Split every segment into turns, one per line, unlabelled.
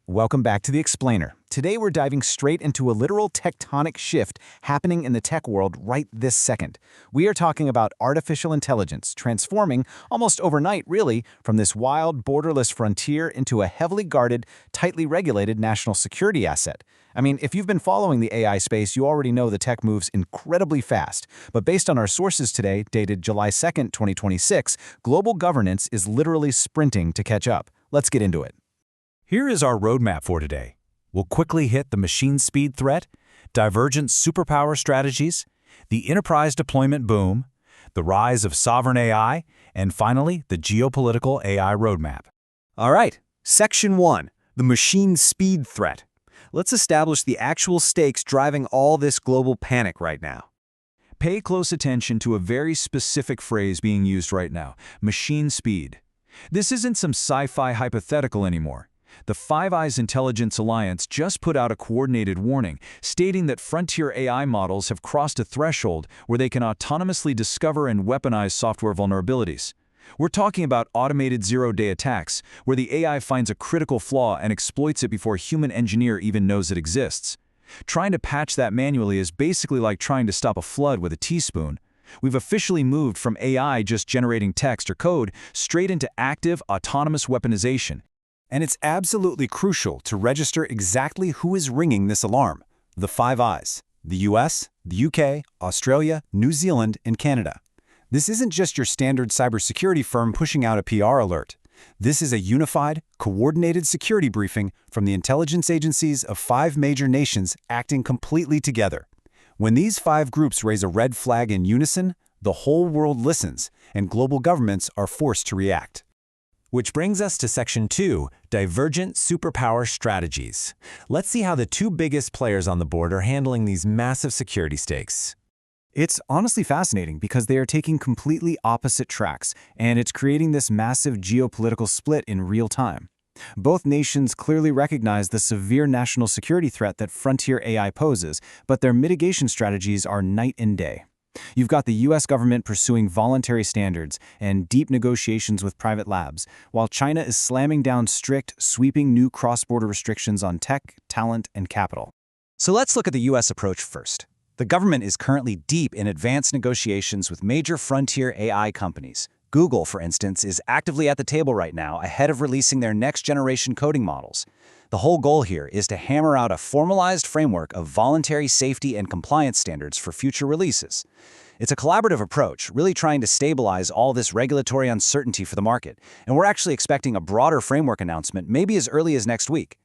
Welcome back to The Explainer. Today we're diving straight into a literal tectonic shift happening in the tech world right this second. We are talking about artificial intelligence transforming, almost overnight really, from this wild, borderless frontier into a heavily guarded, tightly regulated national security asset. I mean, if you've been following the AI space, you already know the tech moves incredibly fast. But based on our sources today, dated July 2nd, 2026, global governance is literally sprinting to catch up. Let's get into it. Here is our roadmap for today. We'll quickly hit the machine speed threat, divergent superpower strategies, the enterprise deployment boom, the rise of sovereign AI, and finally, the geopolitical AI roadmap.
All right, Section 1, the machine speed threat. Let's establish the actual stakes driving all this global panic right now.
Pay close attention to a very specific phrase being used right now, machine speed. This isn't some sci-fi hypothetical anymore. The Five Eyes Intelligence Alliance just put out a coordinated warning, stating that frontier AI models have crossed a threshold where they can autonomously discover and weaponize software vulnerabilities. We're talking about automated zero-day attacks, where the AI finds a critical flaw and exploits it before a human engineer even knows it exists. Trying to patch that manually is basically like trying to stop a flood with a teaspoon. We've officially moved from AI just generating text or code straight into active, autonomous weaponization.
And it's absolutely crucial to register exactly who is ringing this alarm. The Five Eyes: the US, the UK, Australia, New Zealand, and Canada. This isn't just your standard cybersecurity firm pushing out a PR alert. This is a unified, coordinated security briefing from the intelligence agencies of 5 major nations acting completely together. When these 5 groups raise a red flag in unison, the whole world listens, and global governments are forced to react. Which brings us to Section 2, divergent superpower strategies. Let's see how the 2 biggest players on the board are handling these massive security stakes.
It's honestly fascinating because they are taking completely opposite tracks, and it's creating this massive geopolitical split in real time. Both nations clearly recognize the severe national security threat that frontier AI poses, but their mitigation strategies are night and day. You've got the US government pursuing voluntary standards and deep negotiations with private labs, while China is slamming down strict, sweeping new cross-border restrictions on tech, talent, and capital.
So let's look at the US approach first. The government is currently deep in advanced negotiations with major frontier AI companies. Google, for instance, is actively at the table right now ahead of releasing their next-generation coding models. The whole goal here is to hammer out a formalized framework of voluntary safety and compliance standards for future releases. It's a collaborative approach, really trying to stabilize all this regulatory uncertainty for the market, and we're actually expecting a broader framework announcement maybe as early as next week.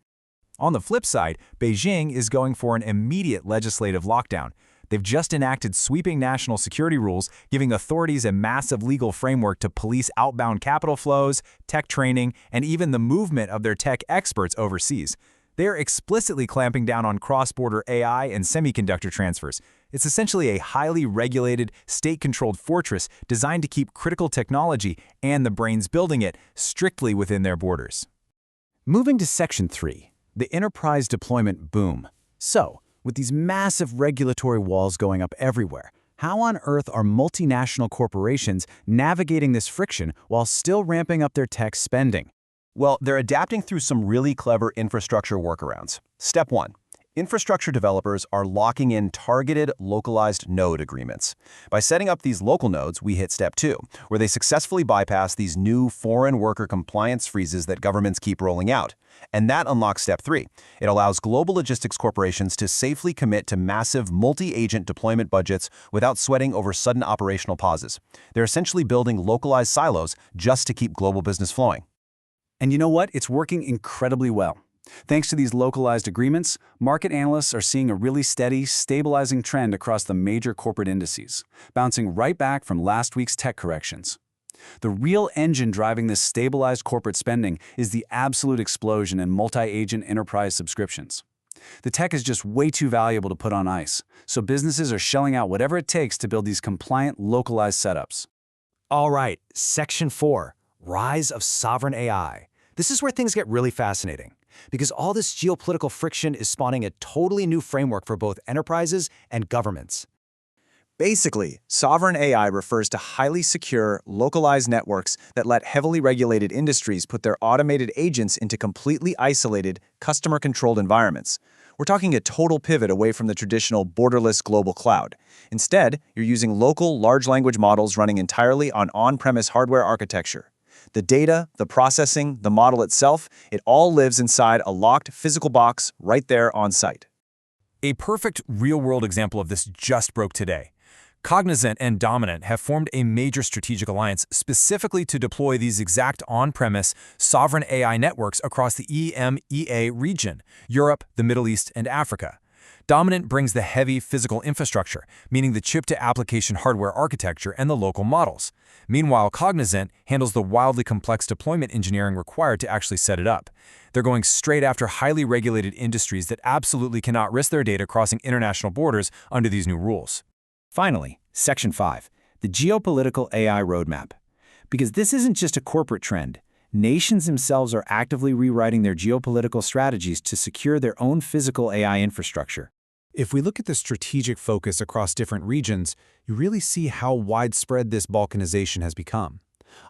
On the flip side, Beijing is going for an immediate legislative lockdown. They've just enacted sweeping national security rules, giving authorities a massive legal framework to police outbound capital flows, tech training, and even the movement of their tech experts overseas. They're explicitly clamping down on cross-border AI and semiconductor transfers. It's essentially a highly regulated, state-controlled fortress designed to keep critical technology and the brains building it strictly within their borders.
Moving to Section 3, the enterprise deployment boom. So, with these massive regulatory walls going up everywhere, how on earth are multinational corporations navigating this friction while still ramping up their tech spending?
Well, they're adapting through some really clever infrastructure workarounds. Step 1. Infrastructure developers are locking in targeted, localized node agreements. By setting up these local nodes, we hit Step 2, where they successfully bypass these new foreign worker compliance freezes that governments keep rolling out. And that unlocks Step 3. It allows global logistics corporations to safely commit to massive multi-agent deployment budgets without sweating over sudden operational pauses. They're essentially building localized silos just to keep global business flowing.
And you know what? It's working incredibly well. Thanks to these localized agreements, market analysts are seeing a really steady, stabilizing trend across the major corporate indices, bouncing right back from last week's tech corrections. The real engine driving this stabilized corporate spending is the absolute explosion in multi-agent enterprise subscriptions. The tech is just way too valuable to put on ice, so businesses are shelling out whatever it takes to build these compliant, localized setups.
All right, Section 4, Rise of Sovereign AI. This is where things get really fascinating, because all this geopolitical friction is spawning a totally new framework for both enterprises and governments.
Basically, sovereign AI refers to highly secure, localized networks that let heavily regulated industries put their automated agents into completely isolated, customer-controlled environments. We're talking a total pivot away from the traditional borderless global cloud. Instead, you're using local large language models running entirely on on-premise hardware architecture. The data, the processing, the model itself, it all lives inside a locked physical box right there on site.
A perfect real-world example of this just broke today. Cognizant and Dominant have formed a major strategic alliance specifically to deploy these exact on-premise sovereign AI networks across the EMEA region, Europe, the Middle East, and Africa. Dominant brings the heavy physical infrastructure, meaning the chip-to-application hardware architecture and the local models. Meanwhile, Cognizant handles the wildly complex deployment engineering required to actually set it up. They're going straight after highly regulated industries that absolutely cannot risk their data crossing international borders under these new rules.
Finally, Section 5, the geopolitical AI roadmap. Because this isn't just a corporate trend. Nations themselves are actively rewriting their geopolitical strategies to secure their own physical AI infrastructure.
If we look at the strategic focus across different regions, you really see how widespread this balkanization has become.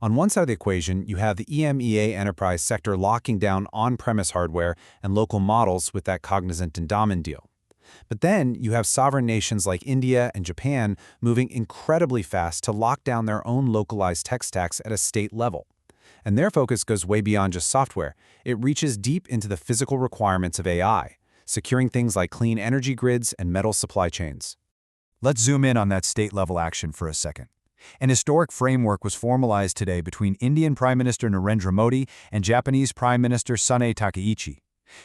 On one side of the equation, you have the EMEA enterprise sector locking down on-premise hardware and local models with that Cognizant and Dominant deal. But then you have sovereign nations like India and Japan moving incredibly fast to lock down their own localized tech stacks at a state level. And their focus goes way beyond just software. It reaches deep into the physical requirements of AI, securing things like clean energy grids and metal supply chains. Let's zoom in on that state-level action for a second. An historic framework was formalized today between Indian Prime Minister Narendra Modi and Japanese Prime Minister Sanae Takaichi.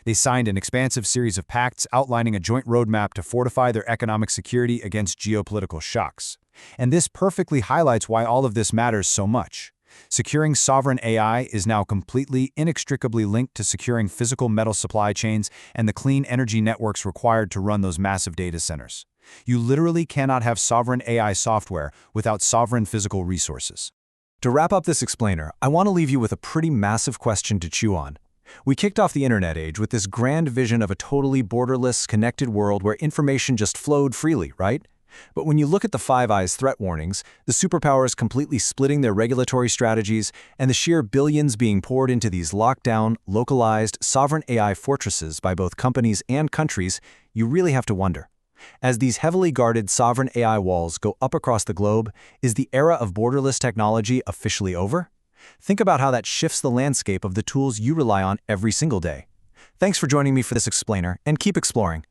They signed an expansive series of pacts outlining a joint roadmap to fortify their economic security against geopolitical shocks. And this perfectly highlights why all of this matters so much. Securing sovereign AI is now completely, inextricably linked to securing physical metal supply chains and the clean energy networks required to run those massive data centers. You literally cannot have sovereign AI software without sovereign physical resources. To wrap up this explainer, I want to leave you with a pretty massive question to chew on. We kicked off the internet age with this grand vision of a totally borderless, connected world where information just flowed freely, right? But when you look at the Five Eyes threat warnings, the superpowers completely splitting their regulatory strategies, and the sheer billions being poured into these lockdown, localized, sovereign AI fortresses by both companies and countries, you really have to wonder. As these heavily guarded sovereign AI walls go up across the globe, is the era of borderless technology officially over? Think about how that shifts the landscape of the tools you rely on every single day. Thanks for joining me for this explainer, and keep exploring.